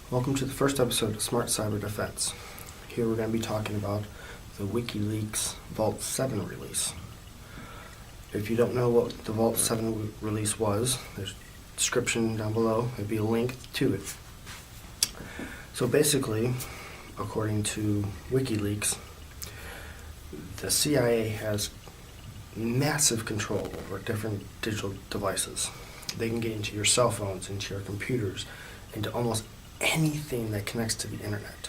Welcome to the first episode of Smart Cyber Defense. Here we're going to be talking about the WikiLeaks Vault 7 release. If you don't know what the Vault 7 release was, there's a description down below. There'll be a link to it. So basically, according to WikiLeaks, the CIA has massive control over different digital devices. They can get into your cell phones, into your computers, into almost anything that connects to the internet,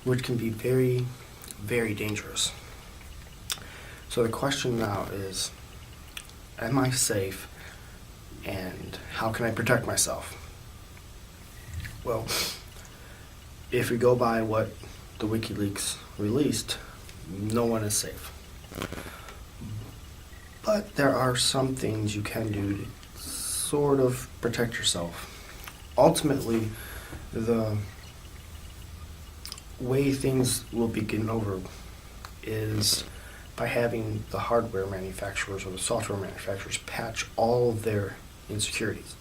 which can be very, very dangerous. So the question now is, am I safe, and how can I protect myself? Well, if we go by what the WikiLeaks released, no one is safe. But there are some things you can do to sort of protect yourself. Ultimately, the way things will be getting over is by having the hardware manufacturers or the software manufacturers patch all of their insecurities.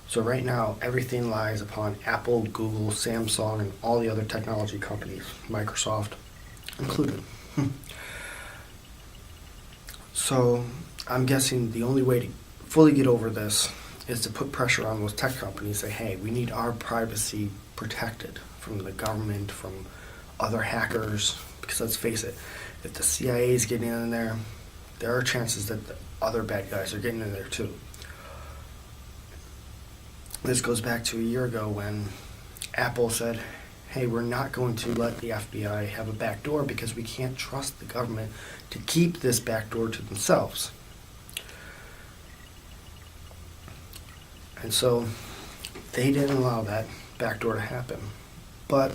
So right now, everything lies upon Apple, Google, Samsung, and all the other technology companies, Microsoft included. So I'm guessing the only way to fully get over this is to put pressure on those tech companies, say, hey, we need our privacy protected from the government, from other hackers, because let's face it, if the CIA is getting in there, there are chances that the other bad guys are getting in there too. This goes back to a year ago when Apple said, hey, we're not going to let the FBI have a back door because we can't trust the government to keep this back door to themselves. And so they didn't allow that backdoor to happen. But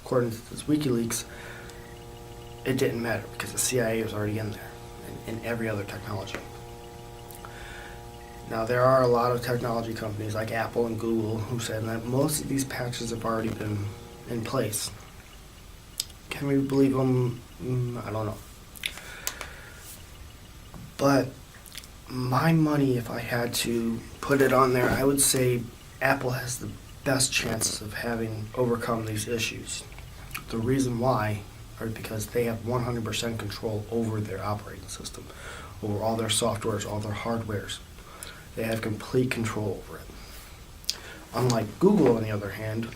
according to this WikiLeaks, it didn't matter because the CIA was already in there and every other technology. Now there are a lot of technology companies like Apple and Google who said that most of these patches have already been in place. Can we believe them? I don't know. But my money, if I had to put it on there, I would say Apple has the best chances of having overcome these issues. The reason why are because they have 100% control over their operating system, over all their softwares, all their hardwares. They have complete control over it. Unlike Google, on the other hand,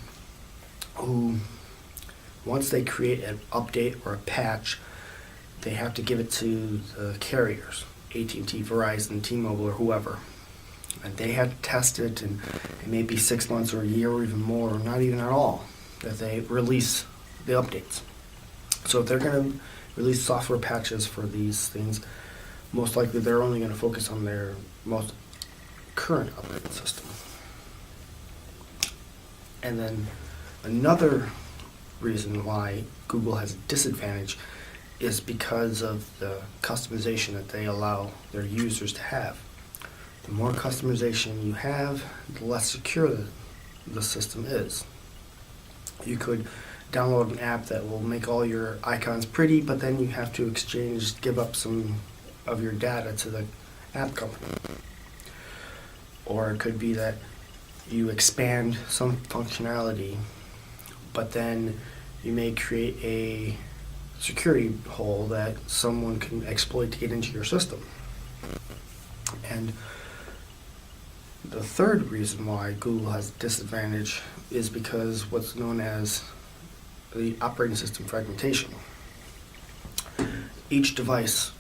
who once they create an update or a patch, they have to give it to the carriers. AT&T, Verizon, T-Mobile, or whoever. And they had to test it, and it may be 6 months or a year or even more, or not even at all, that they release the updates. So if they're going to release software patches for these things, most likely they're only going to focus on their most current operating system. And then another reason why Google has a disadvantage is because of the customization that they allow their users to have. The more customization you have, the less secure the system is. You could download an app that will make all your icons pretty, but then you have to give up some of your data to the app company. Or it could be that you expand some functionality, but then you may create a security hole that someone can exploit to get into your system. And the third reason why Google has a disadvantage is because what's known as the operating system fragmentation. Each device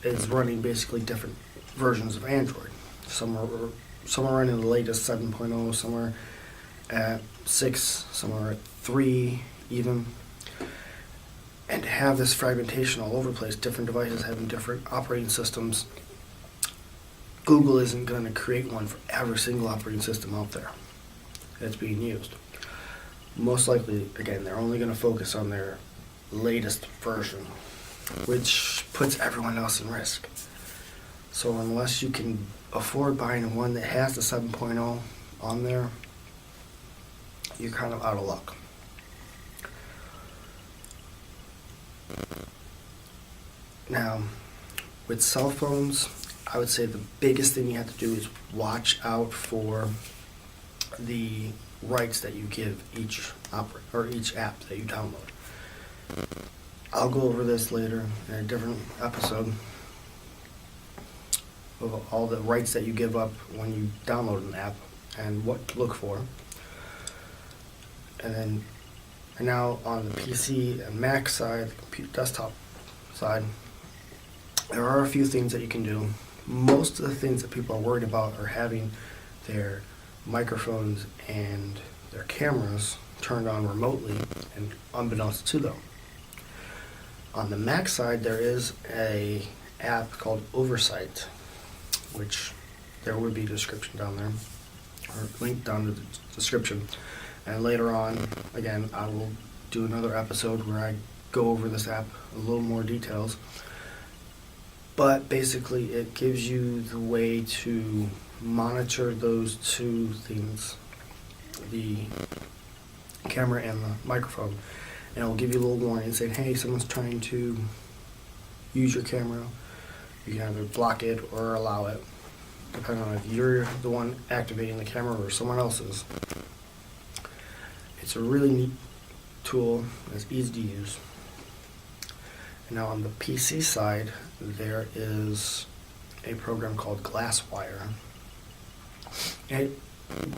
is running basically different versions of Android. Some are running the latest 7.0, some are at 6, some are at 3 even. And to have this fragmentation all over the place, different devices having different operating systems, Google isn't going to create one for every single operating system out there that's being used. Most likely, again, they're only going to focus on their latest version, which puts everyone else in risk. So unless you can afford buying one that has the 7.0 on there, you're kind of out of luck. Now, with cell phones, I would say the biggest thing you have to do is watch out for the rights that you give each each app that you download. I'll go over this later in a different episode of all the rights that you give up when you download an app and what to look for. And now on the PC and Mac side, the computer desktop side, there are a few things that you can do. Most of the things that people are worried about are having their microphones and their cameras turned on remotely and unbeknownst to them. On the Mac side, there is a app called Oversight, which there would be a description down there, or link down to the description. And later on, again, I will do another episode where I go over this app a little more details. But basically, it gives you the way to monitor those two things, the camera and the microphone. And it will give you a little warning saying, hey, someone's trying to use your camera. You can either block it or allow it, depending on if you're the one activating the camera or someone else is. It's a really neat tool. It's easy to use. And now on the PC side, there is a program called Glasswire. It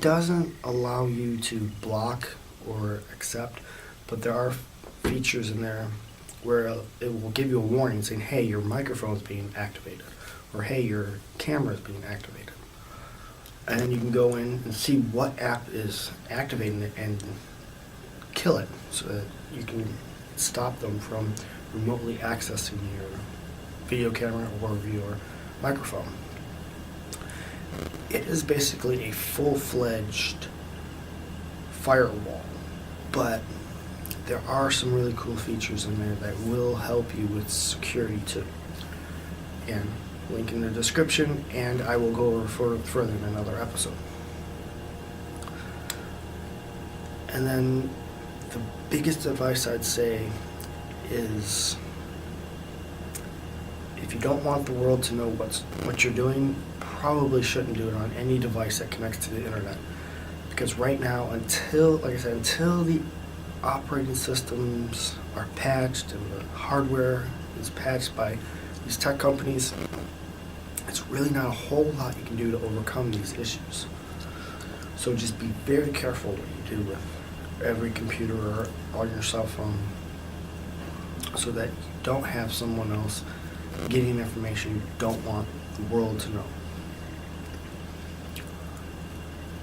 doesn't allow you to block or accept, but there are features in there where it will give you a warning saying, hey, your microphone is being activated, or hey, your camera is being activated. And then you can go in and see what app is activating it and kill it so that you can stop them from remotely accessing your video camera or your microphone. It is basically a full-fledged firewall, but there are some really cool features in there that will help you with security too. Again, link in the description, and I will go over further in another episode. And then the biggest advice I'd say is, if you don't want the world to know what you're doing, probably shouldn't do it on any device that connects to the internet. Because right now, until the operating systems are patched and the hardware is patched by these tech companies, it's really not a whole lot you can do to overcome these issues. So just be very careful what you do with every computer or on your cell phone, so that you don't have someone else getting information you don't want the world to know.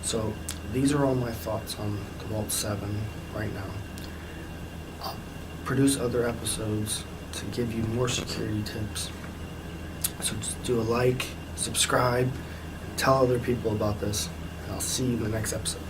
So these are all my thoughts on the Vault 7 right now. I'll produce other episodes to give you more security tips. So just do a like, subscribe, tell other people about this, and I'll see you in the next episode.